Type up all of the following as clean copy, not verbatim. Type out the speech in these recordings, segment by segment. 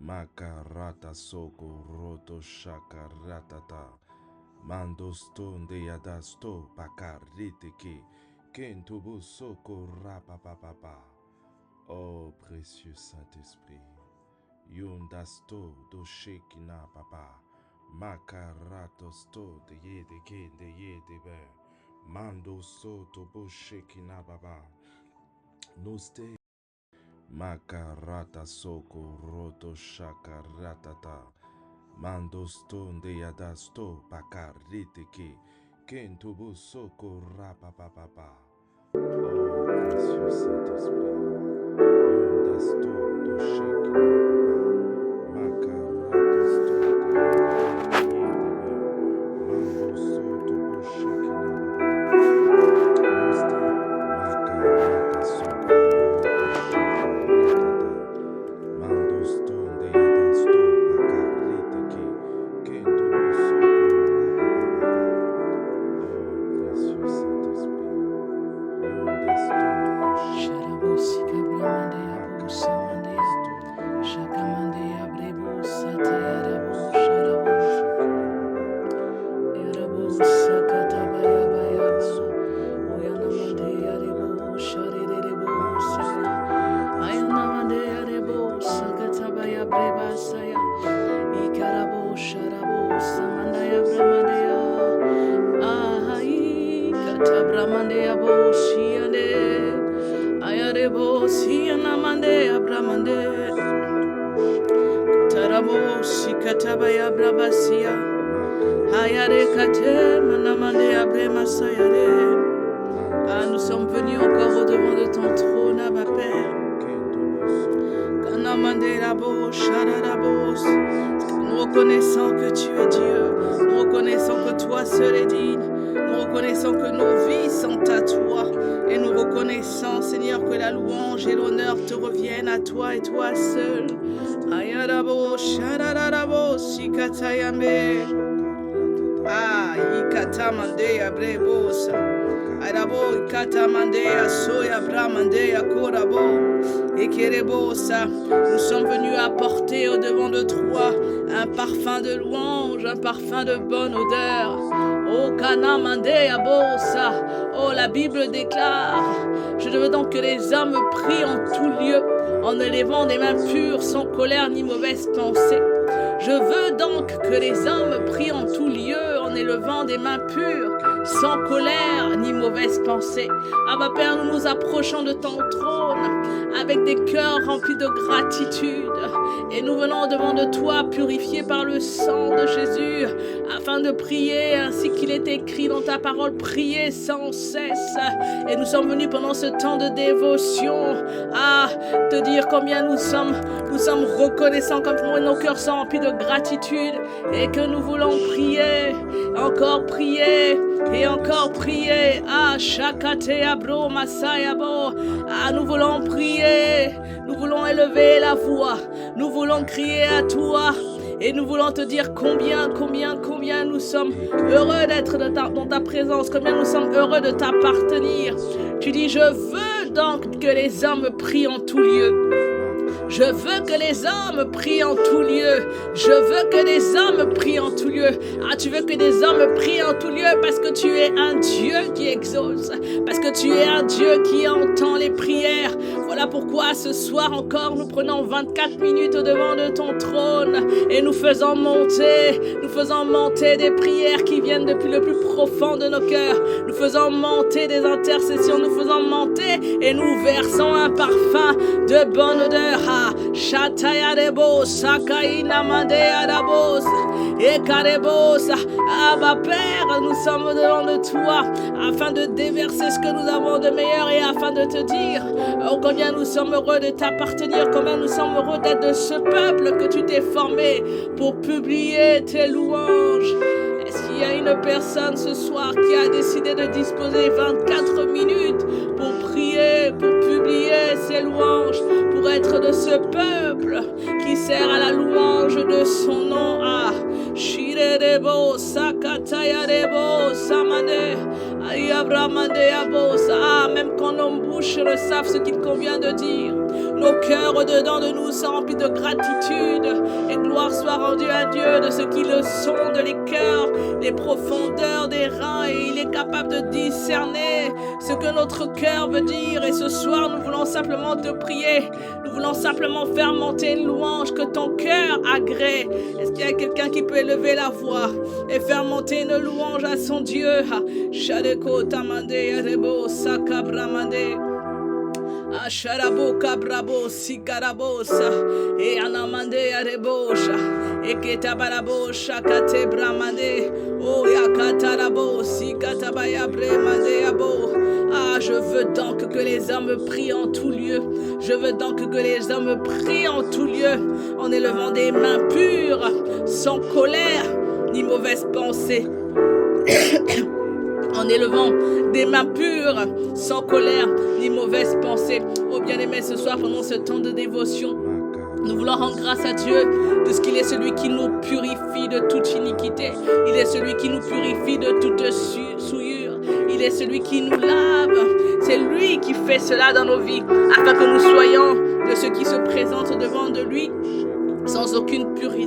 Makarata soko roto shakaratata. Mando stonde yadasto pakarite ke. Kentobo soko rapapapapa. Oh précieux Saint-Esprit. Yundasto do shekina papa. Makarato sto de ye de ke de ye de be. Mando so to bo shekina baba. Noste. Makarata soko roto shakaratata. Mando stonde yadasto pakarite ke. Kentobo soko rapapapapa. Oh précieux Saint-Esprit. Yundasto do shekina papa. Makarata sto de ye de be. Mando so to bo shekina baba. Noste. Makarata soko roto shakaratata. Mando stonde yadasto pakarite ke. Kentobo soko rapapapapa. Oh précieux Saint-Esprit. Yundasto do shekina Sharabosika baba. Bramandea Bosa Makarata Mandea sto de ye de be. Shakamandea Brebosa Mando Tayarabo so to Sharabo bo shekina baba. Yarabosa Noste. Katabaya Makarata Bayaba soko roto Oyanamandea Rebo shakaratata. Sharirebo Mando Saya stonde yadasto Ayanamandea Rebo pakarite ke. Sakatabaya Kentobo Breba Saya soko rapapapapa. Ikarabo Sharabo Oh, Samandaya précieux Saint-Esprit. Bramandea Yundasto Ahai do Katabramandea shakaratata. Boshiande Mando stonde Ayarebo yadasto. Sianamandea Mando Bramande so to bo shakaratata. Tarabo Sikatabaya Noste. Brabasia Makarata Hayare soko Kate roto Manamande Abrema shakaratata. Sayare. Mando Ah, nous sommes stonde venus encore au yadasto devant de ton trône, pakarite Abba ke. Père. Kentobo soko Kanamande rapapapapa. Rabo Oh, Shararabos. précieux Nous reconnaissons que Saint-Esprit. tu es Dieu. Nous reconnaissons que toi seul es digne. Nous reconnaissons que nos vies sont à toi. Et nous reconnaissons, Seigneur, que la louange et l'honneur te reviennent à toi et toi seul. Ayarabo Shararabo Sikatayame. Ah, ikatamande abrebosa. Arabo ikatamande asoya bramande akorabo. Ekerebosa. Nous sommes venus apporter au devant de toi un parfum de louange, un parfum de bonne odeur. Oh kanamande abosa. Oh, la Bible déclare: je veux donc que les hommes prient en tout lieu, en élevant des mains pures, sans colère ni mauvaise pensée. Je veux donc que les hommes prient en tout lieu en élevant des mains pures, sans colère ni mauvaise pensée. Abba Père, nous nous approchons de ton trône avec des cœurs remplis de gratitude. Et nous venons devant de toi, purifiés par le sang de Jésus, afin de prier ainsi qu'il est écrit dans ta parole, prier sans cesse. Et nous sommes venus pendant ce temps de dévotion à te dire combien nous sommes reconnaissants, comme nos cœurs sont remplis de gratitude, et que nous voulons prier, encore prier, et encore prier. Ah, Shakate Abro Masayabo. Ah, nous voulons prier, nous voulons élever la voix, nous voulons crier à toi. Et nous voulons te dire combien nous sommes heureux d'être dans ta présence, combien nous sommes heureux de t'appartenir. Tu dis: je veux donc que les hommes prient en tout lieu. Je veux que les hommes prient en tout lieu. Je veux que les hommes prient en tout lieu. Ah, tu veux que les hommes prient en tout lieu parce que tu es un Dieu qui exauce, parce que tu es un Dieu qui entend les prières. Voilà pourquoi ce soir encore, nous prenons 24 minutes au devant de ton trône et nous faisons monter des prières qui viennent depuis le plus profond de nos cœurs. Nous faisons monter des intercessions, nous faisons monter et nous versons un parfum de bonne odeur. Shatayarebo, Sakaina Mandearabos, Ekarebos. Abba Père, nous sommes devant de toi afin de déverser ce que nous avons de meilleur et afin de te dire combien nous sommes heureux de t'appartenir, combien nous sommes heureux d'être de ce peuple que tu t'es formé pour publier tes louanges. Est-ce qu'il y a une personne ce soir qui a décidé de disposer 24 minutes pour prier, pour publier ses louanges, pour être de ce peuple qui sert à la louange de son nom? Ah, Shirerebo, Sakatayarebo, Samane, Ayabramande Abos. Ah, même quand nos bouches ne savent ce qu'il convient de dire, nos cœurs au-dedans de nous sont remplis de gratitude. Et gloire soit rendue à Dieu de ceux qui le sondent, les cœurs, les profondeurs des reins. Et il est capable de discerner ce que notre cœur veut dire. Et ce soir, nous voulons simplement te prier. Nous voulons simplement faire monter une louange que ton cœur agrée. Est-ce qu'il y a quelqu'un qui peut élever la voix et faire monter une louange à son Dieu? Shadeko tamande arebo sakabramande. Asharabo kabrabo sikarabosa e anamande arebosha e ketabarabosha katebramande o yakatarabo sikatabaya bremande abo. Ah, je veux donc que les hommes prient en tout lieu. Je veux donc que les hommes prient en tout lieu en élevant des mains pures, sans colère ni mauvaise pensée. En élevant des mains pures, sans colère ni mauvaise pensée. Oh bien-aimé, ce soir, pendant ce temps de dévotion, nous voulons rendre grâce à Dieu de ce qu'il est celui qui nous purifie de toute iniquité. Il est celui qui nous purifie de toute souillure. Il est celui qui nous lave. C'est lui qui fait cela dans nos vies, afin que nous soyons de ceux qui se présentent devant de lui sans aucune impureté.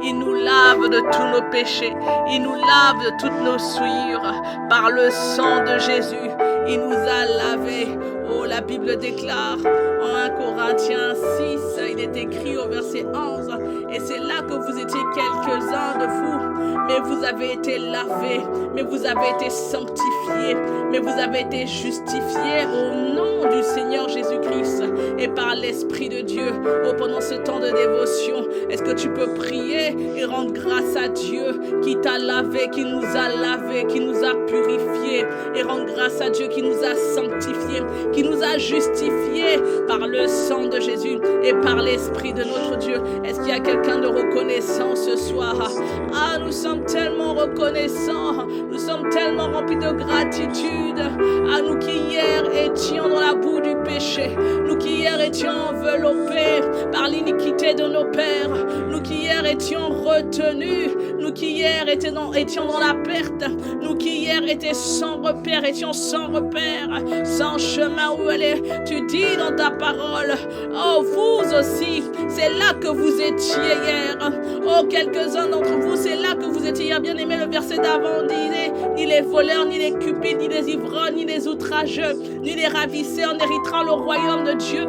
Il nous lave de tous nos péchés. Il nous lave de toutes nos souillures. Par le sang de Jésus, il nous a lavés. Oh, la Bible déclare en 1 Corinthiens 6, il est écrit au verset 11, et c'est là que vous étiez quelques-uns de vous, mais vous avez été lavés, mais vous avez été sanctifiés, mais vous avez été justifiés au nom du Seigneur Jésus-Christ et par l'Esprit de Dieu. Oh, pendant ce temps de dévotion, est-ce que tu peux prier et rendre grâce à Dieu qui t'a lavé, qui nous a lavés, qui nous a purifiés, et rendre grâce à Dieu qui nous a sanctifiés, qui nous a justifiés par le sang de Jésus et par l'Esprit de notre Dieu. Est-ce qu'il y a quelqu'un de reconnaissant ce soir? Ah, nous sommes tellement reconnaissants, nous sommes tellement remplis de gratitude. À nous qui hier étions dans la boue du péché, nous qui hier étions enveloppés par l'iniquité de nos pères, nous qui hier étions retenus, nous qui hier étions dans la perte, nous qui hier étions sans repère, sans chemin où aller. Tu dis dans ta parole, oh vous aussi, c'est là que vous étiez hier. Oh, quelques-uns d'entre vous, c'est là que vous étiez hier. Bien aimé, le verset d'avant disait, ni les voleurs, ni les cupides, ni les ivrognes, ni les outrageux, ni les ravisseurs n'hériteront le royaume de Dieu.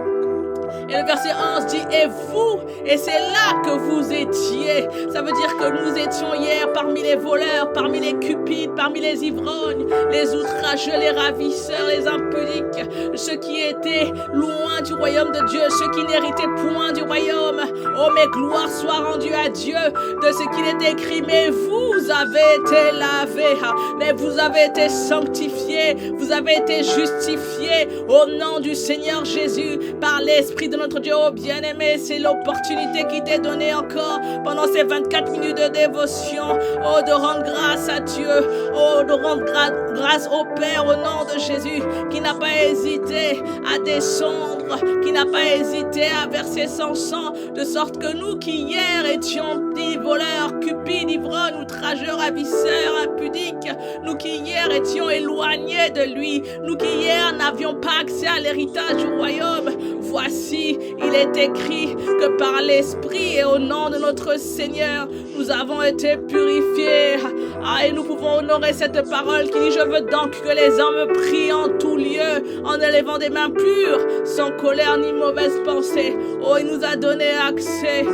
Et le verset 11 dit, et vous, et c'est là que vous étiez. Ça veut dire que nous étions hier parmi les voleurs, parmi les cupides, parmi les ivrognes, les outrageux, les ravisseurs, les impudiques, ceux qui étaient loin du royaume de Dieu, ceux qui n'héritaient point du royaume. Oh, mais gloire soit rendue à Dieu de ce qu'il est écrit, mais vous avez été lavés, mais vous avez été sanctifiés, vous avez été justifiés au nom du Seigneur Jésus par l'Esprit de notre Dieu. Oh bien-aimé, c'est l'opportunité qui t'est donnée encore pendant ces 24 minutes de dévotion. Oh, de rendre grâce à Dieu. Oh, de rendre grâce au Père au nom de Jésus, qui n'a pas hésité à descendre, qui n'a pas hésité à verser son sang, de sorte que nous qui hier étions des voleurs, cupides, ivrognes, outrageux, ravisseurs, impudiques, nous qui hier étions éloignés de lui, nous qui hier n'avions pas accès à l'héritage du royaume, voici, il est écrit que par l'Esprit et au nom de notre Seigneur, nous avons été purifiés. Ah, et nous pouvons honorer cette parole qui dit, je veux donc que les hommes prient en tout lieu, en élevant des mains pures, sans colère ni mauvaise pensée. Oh, il nous a donné accès,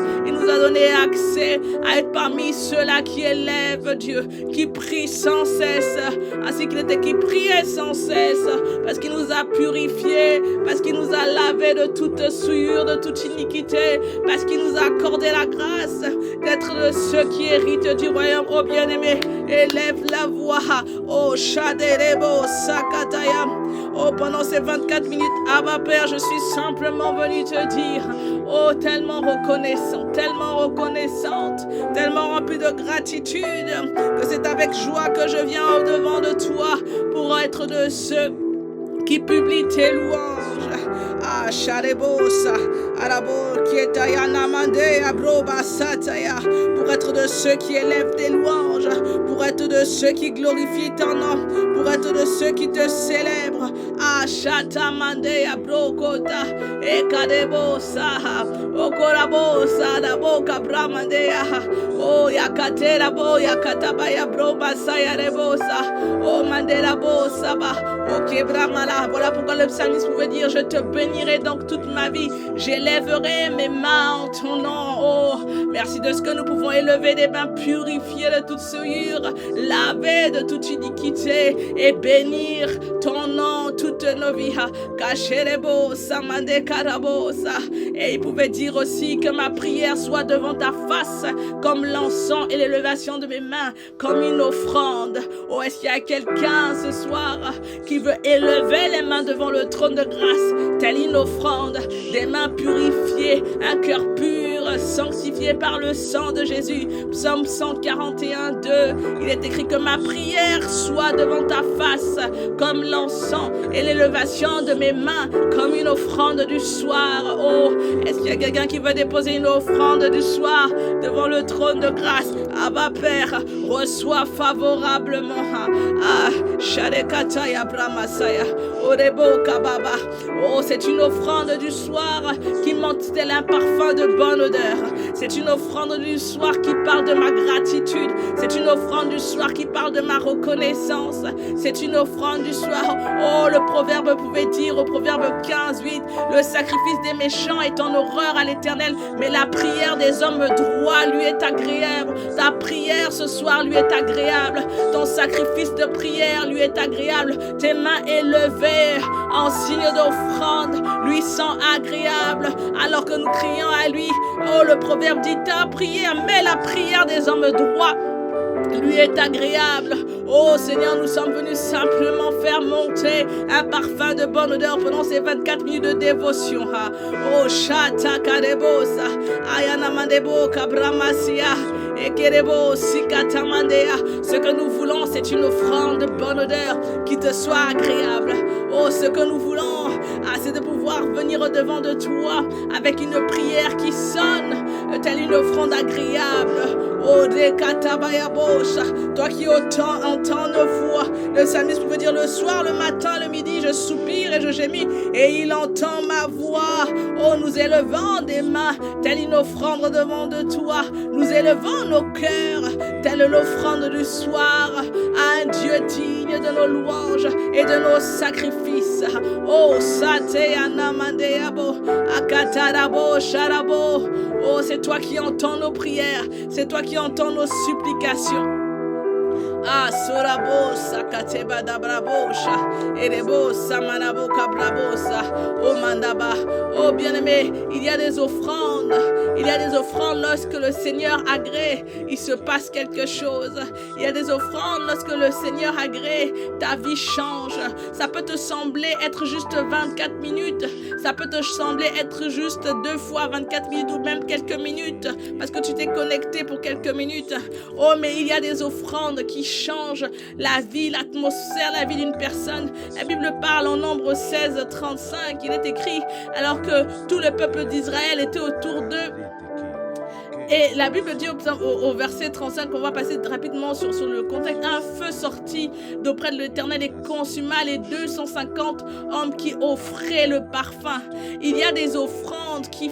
à être parmi ceux-là qui élèvent Dieu, qui prient sans cesse, ainsi qu'il était qui priait sans cesse, parce qu'il nous a purifiés, parce qu'il nous a lavés de toute souillure, de toute iniquité, parce qu'il nous a accordé la grâce d'être de ceux qui héritent du royaume. Oh bien-aimé, élève la voix. Oh Shaderebo Sakataya. Oh, pendant ces 24 minutes, Abba Père, je suis simplement venu te dire, oh, tellement reconnaissante, tellement rempli de gratitude, que c'est avec joie que je viens au-devant de toi pour être de ceux qui publient tes louanges. Ah, Sharebosa, Arabo, Kietayana Mande, Abroba Sataya, pour être de ceux qui élèvent tes louanges, pour être de ceux qui glorifient ton nom, pour être de ceux qui te célèbrent. Ah, Shatamandea Brokota, Ekadebosa, Okorabosa, da Boca Bramandea, Oh, Yakatera Boya, Katabaya Broma Sayarebosa, Oh, Mandela Bosaba, Ok Bramala. Voilà pourquoi le psalmiste pouvait dire: je te bénirai donc toute ma vie, j'élèverai mes mains en ton nom. Oh, merci de ce que nous pouvons élever des mains purifiées de toute souillure, laver de toute iniquité et bénir ton nom toutes nos vies. Kacherebosa, Mande Karabosa. Et il pouvait dire aussi que ma prière soit devant ta face comme l'encens et l'élévation de mes mains comme une offrande. Oh, est-ce qu'il y a quelqu'un ce soir qui veut élever les mains devant le trône de grâce, telle une offrande, des mains purifiées, un cœur pur, sanctifié par le sang de Jésus? Psaume 141, 2, il est écrit que ma prière soit devant ta face comme l'encens et l'élévation de mes mains comme une offrande du soir. Oh, est-ce qu'il y a quelqu'un qui veut déposer une offrande du soir devant le trône de grâce? Abba Père, reçois favorablement. Ah, Shadekataya Bramasaya, Orebo Kababa. Oh, c'est une offrande du soir qui monte tel un parfum de bonne odeur. C'est une offrande du soir qui parle de ma gratitude. C'est une offrande du soir qui parle de ma reconnaissance. C'est une offrande du soir. Oh, le proverbe pouvait dire au proverbe 15, 8, le sacrifice des méchants est en horreur à l'Éternel, mais la prière des hommes droits lui est agréable. Ta prière ce soir lui est agréable. Ton sacrifice de prière lui est agréable. Tes mains élevées en signe d'offrande lui sont agréables. Alors que nous crions à lui, oh, le proverbe dit ta prière, mais la prière des hommes droits lui est agréable. Oh Seigneur, nous sommes venus simplement faire monter un parfum de bonne odeur pendant ces 24 minutes de dévotion. Oh Shata Karebosa, Ayana Mandebo Kabramasia, Ekerebo Sikatamandea. Ce que nous voulons, c'est une offrande de bonne odeur qui te soit agréable. Oh, ce que nous voulons, c'est de pouvoir venir au-devant de toi avec une prière qui sonne telle une offrande agréable. Oh, Dekatabayabosha, toi qui entends nos voix. Le psalmiste pouvait dire le soir, le matin, le midi, je soupire et je gémis, et il entend ma voix. Oh, nous élevons des mains, telle une offrande devant de toi. Nous élevons nos cœurs, telle l'offrande du soir, à un Dieu digne de nos louanges et de nos sacrifices. Oh, Sate Anamandeabo, Akatarabo, Sharabo. Oh, c'est toi qui entends nos prières, c'est toi qui entends nos supplications. Ah, Sorabo, Sakateba Dabrabosha, Erebo, Samanabo Kabrabosa, Oh Mandaba. Oh bien-aimé, il y a des offrandes. Il y a des offrandes lorsque le Seigneur agrée, il se passe quelque chose. Il y a des offrandes lorsque le Seigneur agrée, ta vie change. Ça peut te sembler être juste 24 minutes. Ça peut te sembler être juste 2 fois 24 minutes ou même quelques minutes parce que tu t'es connecté pour quelques minutes. Oh, mais il y a des offrandes qui changent la vie, l'atmosphère, la vie d'une personne. La Bible parle en Nombre 16, 35. Il est écrit alors que tout le peuple d'Israël était autour d'eux. Et la Bible dit au verset 35, on va passer rapidement sur le contexte, un feu sortit d'auprès de l'Éternel et consuma les 250 hommes qui offraient le parfum. Il y a des offrandes qui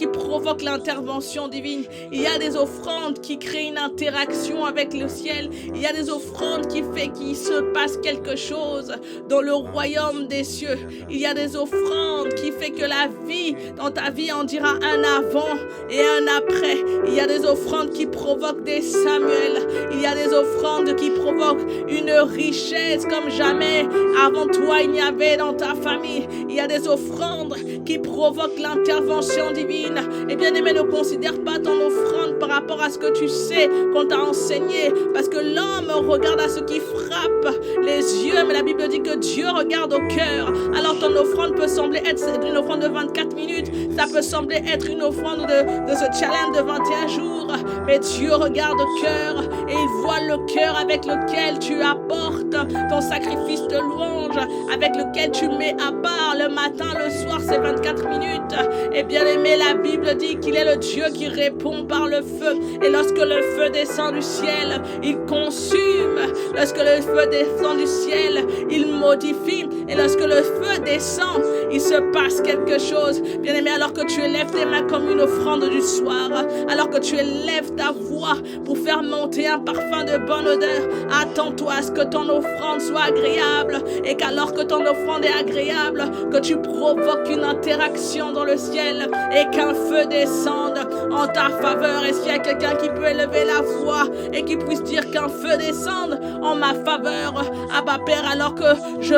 provoquent l'intervention divine. Il y a des offrandes qui créent une interaction avec le ciel. Il y a des offrandes qui fait qu'il se passe quelque chose dans le royaume des cieux. Il y a des offrandes qui fait que la vie, dans ta vie, on dira un avant et un après. Il y a des offrandes qui provoquent des Samuel. Il y a des offrandes qui provoquent une richesse comme jamais avant toi il n'y avait dans ta famille. Il y a des offrandes qui provoquent l'intervention divine. Et bien aimé, ne considère pas ton offrande par rapport à ce que tu sais qu'on t'a enseigné. Parce que l'homme regarde à ce qui frappe les yeux. Mais la Bible dit que Dieu regarde au cœur. Alors ton offrande peut sembler être une offrande de 24 minutes. Ça peut sembler être une offrande de ce challenge de 21 jours, mais Dieu regarde au cœur et il voit le cœur avec lequel tu apportes ton sacrifice de louange, avec lequel tu mets à part le matin, le soir, ces 24 minutes. Et bien aimé, la Bible dit qu'il est le Dieu qui répond par le feu. Et lorsque le feu descend du ciel, il consume. Lorsque le feu descend du ciel, il modifie. Et lorsque le feu descend, il se passe quelque chose. Bien aimé, alors que tu élèves tes mains comme une offrande du soir, alors que tu élèves ta voix pour faire monter un parfum de bonne odeur, attends-toi à ce que ton offrande soit agréable. Et qu'alors que ton offrande est agréable, que tu provoques une interaction dans le ciel et qu'un feu descende en ta faveur. Est-ce qu'il y a quelqu'un qui peut élever la voix et qui puisse dire qu'un feu descende en ma faveur? Abba Père, alors que je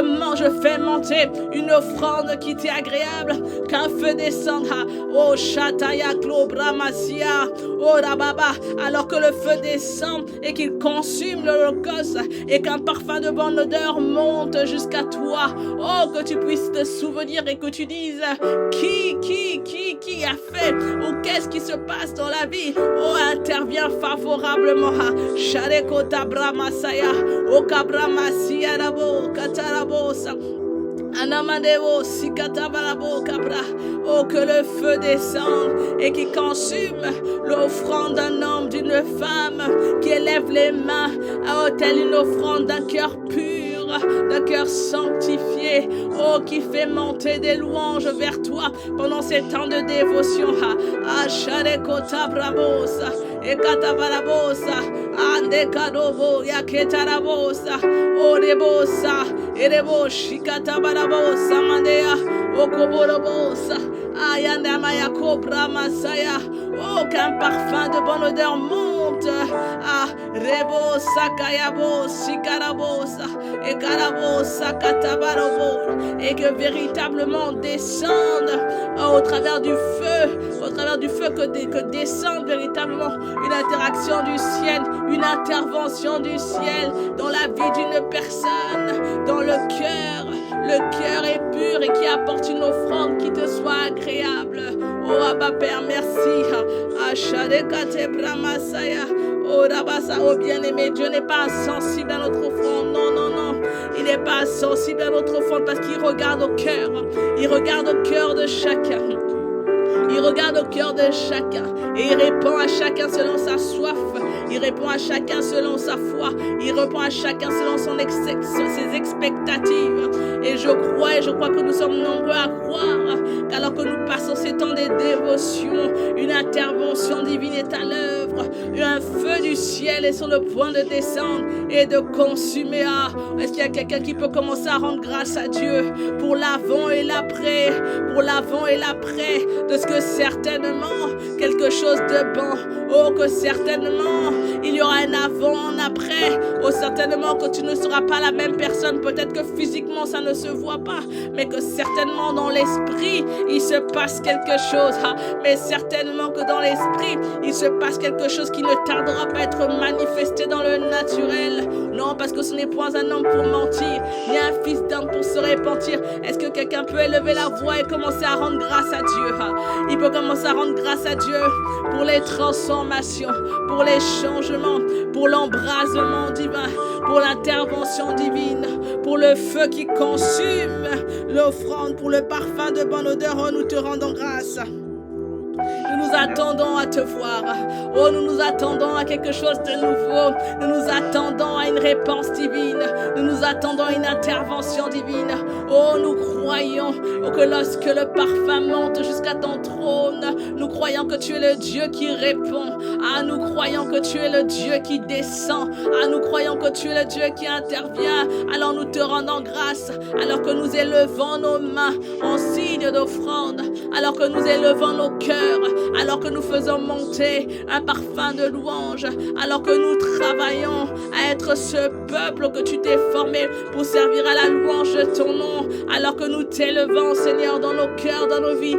fais monter une offrande qui t'est agréable, qu'un feu descende. Oh Shataya Klobramasia, oh Rababa, alors que le feu descend et qu'il consume l'holocauste et qu'un parfum de bonne odeur monte jusqu'à toi. Oh, que tu puisses te souvenir et que tu dises qui a fait ou qu'est-ce qui se passe dans la vie. Oh, intervient favorablement. Shareko Tabramasaya, O Kabramasia Rabo, Katarabosa. Anamadeo, Sikatabarabo, Cabra. Oh, que le feu descende et qui consume l'offrande d'un homme, d'une femme, qui élève les mains, oh, telle une offrande d'un cœur pur, d'un cœur sanctifié, oh, qui fait monter des louanges vers toi pendant ces temps de dévotion. Asharekota Brabosa, Ekatabarabosa, Andekadobo, Yaketarabosa, Orebosa, Erebo, Shikatabarabosa, Mandea, Okoborobosa, Ayandamaya Cobra Masaya. Oh, qu'un parfum de bonne odeur monte. Ah, Rebo Sakayabo, Sikarabosa, et Karabosa Katabarobo, et que véritablement descende au travers du feu, que descende véritablement une interaction du ciel, une intervention du ciel dans la vie d'une personne, dans le cœur. Le cœur est pur et qui apporte une offrande qui te soit agréable. Oh Abba Père, merci. Ashadekate Bramasaya. Oh Rabasa, oh bien-aimé, Dieu n'est pas insensible à notre offrande. Non, non, non. Il n'est pas insensible à notre offrande parce qu'il regarde au cœur. Il regarde au cœur de chacun. Il regarde au cœur de chacun et il répond à chacun selon sa soif. Il répond à chacun selon sa foi. Il répond à chacun selon ses expectatives. Et je crois que nous sommes nombreux à croire qu'alors que nous passons ces temps de dévotion, une intervention divine est à l'œuvre. Un feu du ciel est sur le point de descendre et de consumer. Est-ce qu'il y a quelqu'un qui peut commencer à rendre grâce à Dieu pour l'avant et l'après, pour l'avant et l'après, de ce que certainement quelque chose de bon, oh que certainement il y aura un avant, un après, oh certainement que tu ne seras pas la même personne, peut-être que physiquement ça ne se voit pas, mais que certainement dans l'esprit il se passe quelque chose, mais certainement que dans l'esprit il se passe quelque chose qui ne tardera pas à être manifesté dans le naturel. Non, parce que ce n'est point un homme pour mentir, ni un fils d'homme pour se repentir. Est-ce que quelqu'un peut élever la voix et commencer à rendre grâce à Dieu? Il peut commencer à rendre grâce à Dieu pour les transformations, pour les changements, pour l'embrasement divin, pour l'intervention divine, pour le feu qui consume l'offrande, pour le parfum de bonne odeur. Oh, nous te rendons grâce. Nous nous attendons à te voir. Oh, nous nous attendons à quelque chose de nouveau. Nous nous attendons à une réponse divine. Nous nous attendons à une intervention divine. Oh, nous croyons que lorsque le parfum monte jusqu'à ton trône, nous croyons que tu es le Dieu qui répond. Ah, nous croyons que tu es le Dieu qui descend. Ah, nous croyons que tu es le Dieu qui intervient. Alors nous te rendons grâce. Alors que nous élevons nos mains en signe d'offrande. Alors que nous élevons nos cœurs. Alors que nous faisons monter un parfum de louange, alors que nous travaillons à être ce peuple que tu t'es formé pour servir à la louange de ton nom, alors que nous t'élevons, Seigneur, dans nos cœurs, dans nos vies.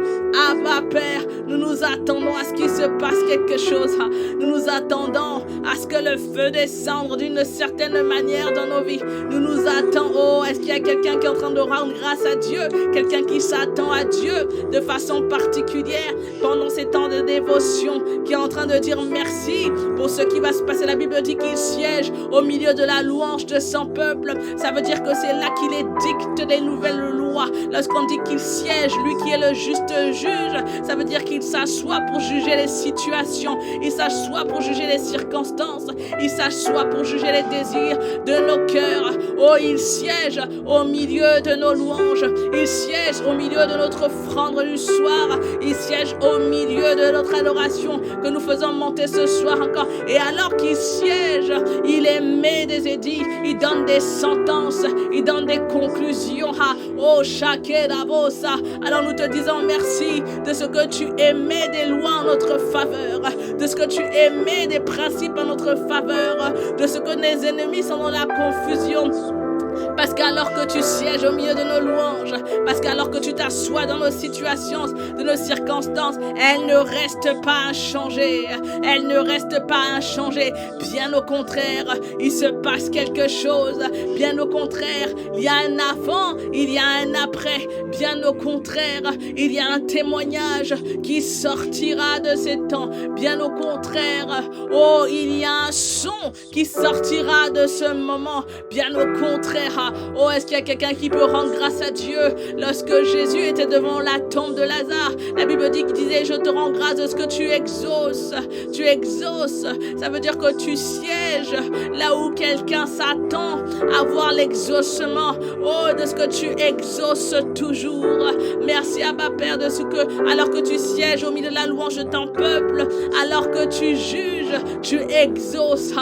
Abba Père, nous nous attendons à ce qu'il se passe quelque chose. Nous nous attendons à ce que le feu descende d'une certaine manière dans nos vies. Nous nous attendons. Oh, est-ce qu'il y a quelqu'un qui est en train de rendre grâce à Dieu? Quelqu'un qui s'attend à Dieu de façon particulière pendant ces temps de dévotion, qui est en train de dire merci pour ce qui va se passer. La Bible dit qu'il siège au milieu de la louange de son peuple. Ça veut dire que c'est là qu'il édicte des nouvelles louanges. roi. Lorsqu'on dit qu'il siège, lui qui est le juste juge, ça veut dire qu'il s'assoit pour juger les situations, il s'assoit pour juger les circonstances, il s'assoit pour juger les désirs de nos cœurs. Oh, il siège au milieu de nos louanges, il siège au milieu de notre offrande du soir, il siège au milieu de notre adoration que nous faisons monter ce soir encore. Et alors qu'il siège, il émet des édits, il donne des sentences, il donne des conclusions. Oh, Shakerabosa. Alors nous te disons merci de ce que tu émets des lois en notre faveur, de ce que tu émets des principes en notre faveur, de ce que les ennemis sont dans la confusion. Parce qu'alors que tu sièges au milieu de nos louanges, parce qu'alors que tu t'assois dans nos situations, de nos circonstances, elles ne restent pas inchangées. Elles ne restent pas inchangées. Bien au contraire, il se passe quelque chose. Bien au contraire, il y a un avant, il y a un après. Bien au contraire, il y a un témoignage qui sortira de ces temps. Bien au contraire, oh, il y a un son qui sortira de ce moment. Bien au contraire, oh, est-ce qu'il y a quelqu'un qui peut rendre grâce à Dieu? Lorsque Jésus était devant la tombe de Lazare, la Bible dit qu'il disait: je te rends grâce de ce que tu exauces. Tu exauces, ça veut dire que tu sièges là où quelqu'un s'attend à voir l'exaucement. Oh, de ce que tu exauces toujours. Merci Abba Père de ce que, alors que tu sièges au milieu de la louange de ton peuple, alors que tu juges, tu exauces.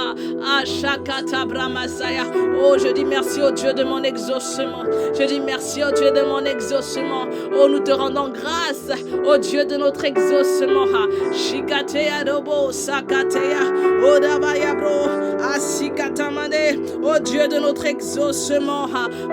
Oh, je dis merci au Dieu de mon exaucement. Je dis merci au Dieu de mon exaucement. Oh, nous te rendons grâce au Dieu de notre exaucement. Shikatea dobo sakatea. Odabaya bro. Asikatamane. Oh, Dieu de notre exaucement.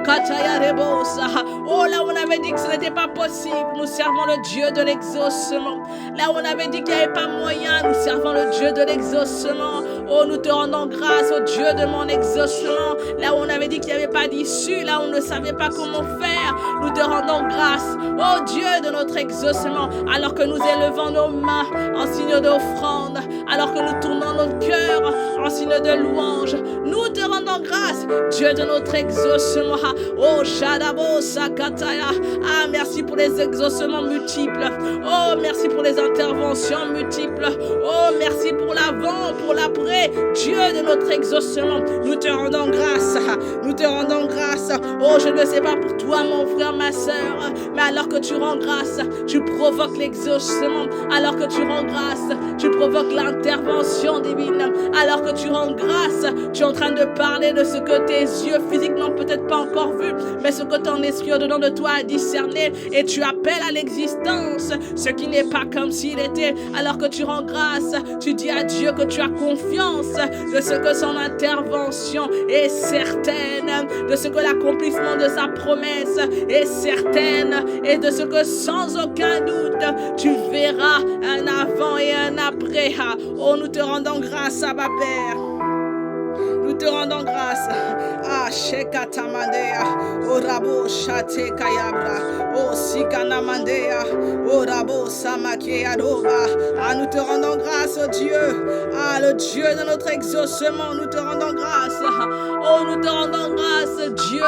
Kataya rebosa. Oh, là où on avait dit que ce n'était pas possible, nous servons le Dieu de l'exaucement. Là où on avait dit qu'il n'y avait pas moyen, nous servons le Dieu de l'exaucement. Oh, nous te rendons grâce au Dieu de mon exaucement. Là où on avait dit qu'il n'y avait pas d'issue, là où on ne savait pas comment faire, nous te rendons grâce, oh Dieu de notre exaucement, alors que nous élevons nos mains en signe d'offrande, alors que nous tournons notre cœur en signe de louange, nous te rendons grâce, Dieu de notre exaucement. Oh Shadabo Sakataya. Ah, merci pour les exaucements multiples. Oh, merci pour les interventions multiples. Oh, merci pour l'avant, pour l'après, Dieu de notre exaucement. Nous te rendons grâce. Nous te rendons grâce. Oh, je ne sais pas pour toi, mon frère, ma soeur, mais alors que tu rends grâce, tu provoques l'exaucement. Alors que tu rends grâce, tu provoques l'intervention divine. Alors que tu rends grâce, tu es en train de parler de ce que tes yeux physiques n'ont peut-être pas encore vu, mais ce que ton esprit au-dedans de toi a discerné, et tu appelles à l'existence ce qui n'est pas comme s'il était. Alors que tu rends grâce, tu dis à Dieu que tu as confiance de ce que son intervention est certaine, de ce que l'accomplissement de sa promesse est certaine, et de ce que sans aucun doute tu verras un avant et un après. Oh, nous te rendons grâce, Abba Père. Nous te rendons grâce. Ah, Shekatamandea. Oh, Rabo Shate Kayabra. Oh, Sikanamandea. Oh, Rabo Samakeadoba. Ah, nous te rendons grâce, oh Dieu. Ah, le Dieu de notre exaucement. Nous te rendons grâce. Oh, nous te rendons grâce, Dieu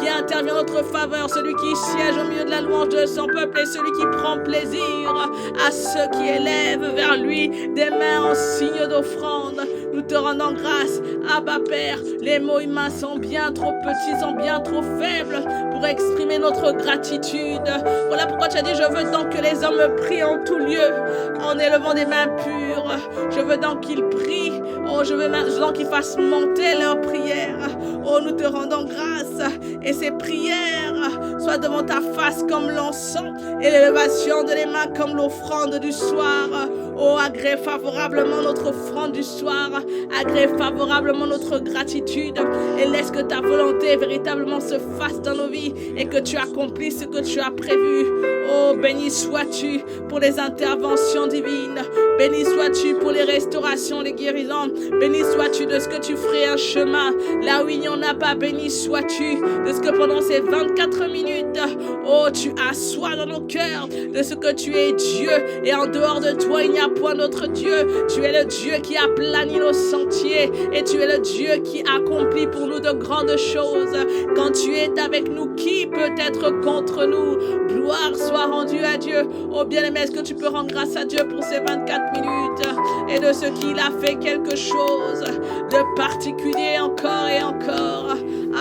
qui intervient en notre faveur. Celui qui siège au milieu de la louange de son peuple et celui qui prend plaisir à ceux qui élèvent vers lui des mains en signe d'offrande. Nous te rendons grâce, Abba Père. Les mots humains sont bien trop petits, sont bien trop faibles pour exprimer notre gratitude. Voilà pourquoi tu as dit: je veux donc que les hommes me prient en tout lieu, en élevant des mains pures. Je veux donc qu'ils prient. Oh, je veux donc qu'ils fassent monter leurs prières. Oh, nous te rendons grâce. Et ces prières soient devant ta face comme l'encens, et l'élévation de les mains comme l'offrande du soir. Oh, agrée favorablement notre offrande du soir. Agrée favorablement notre gratitude, et laisse que ta volonté véritablement se fasse dans nos vies et que tu accomplisses ce que tu as prévu. Oh, béni sois-tu pour les interventions divines. Béni sois-tu pour les restaurations, les guérisons. Béni sois-tu de ce que tu ferais un chemin là où il n'y en a pas. Béni sois-tu de ce que pendant ces 24 minutes, oh, tu assois dans nos cœurs de ce que tu es Dieu. Et en dehors de toi, il n'y a point d'autre Dieu. Tu es le Dieu qui a plani nos sentiers. Et tu es le Dieu qui accomplit pour nous de grandes choses. Quand tu es avec nous, qui peut être contre nous? Gloire soit rendue à Dieu. Oh bien-aimé, est-ce que tu peux rendre grâce à Dieu pour ces 24 minutes et de ce qu'il a fait quelque chose de particulier encore et encore?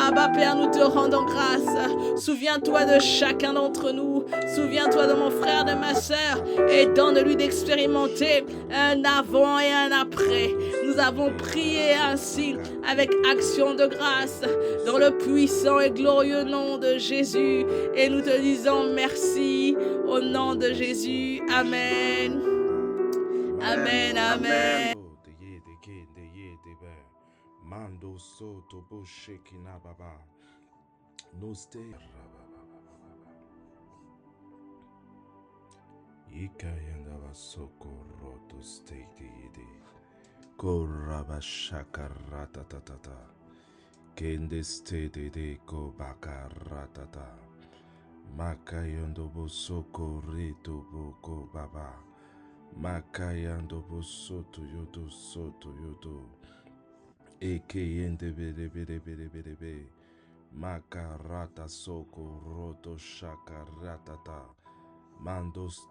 Abba Père, nous te rendons grâce. Souviens-toi de chacun d'entre nous. Souviens-toi de mon frère, de ma sœur, et donne-lui d'expérimenter un avant et un après. Nous avons prié ainsi avec action de grâce dans le puissant et glorieux nom de Jésus. Et nous te disons merci au nom de Jésus. Amen. Amen, amen. Mando soto boshekina baba. No stay. Ikayanda vasoko roto state yede. Koraba shakarata tatata. Kende state de ko bakaratata. Makayando bosoko reto boko baba. Makayando bosoto yodo soto yodo. Eke yende bere bere bere bere be. Makarata soko roto shakaratata. Mandos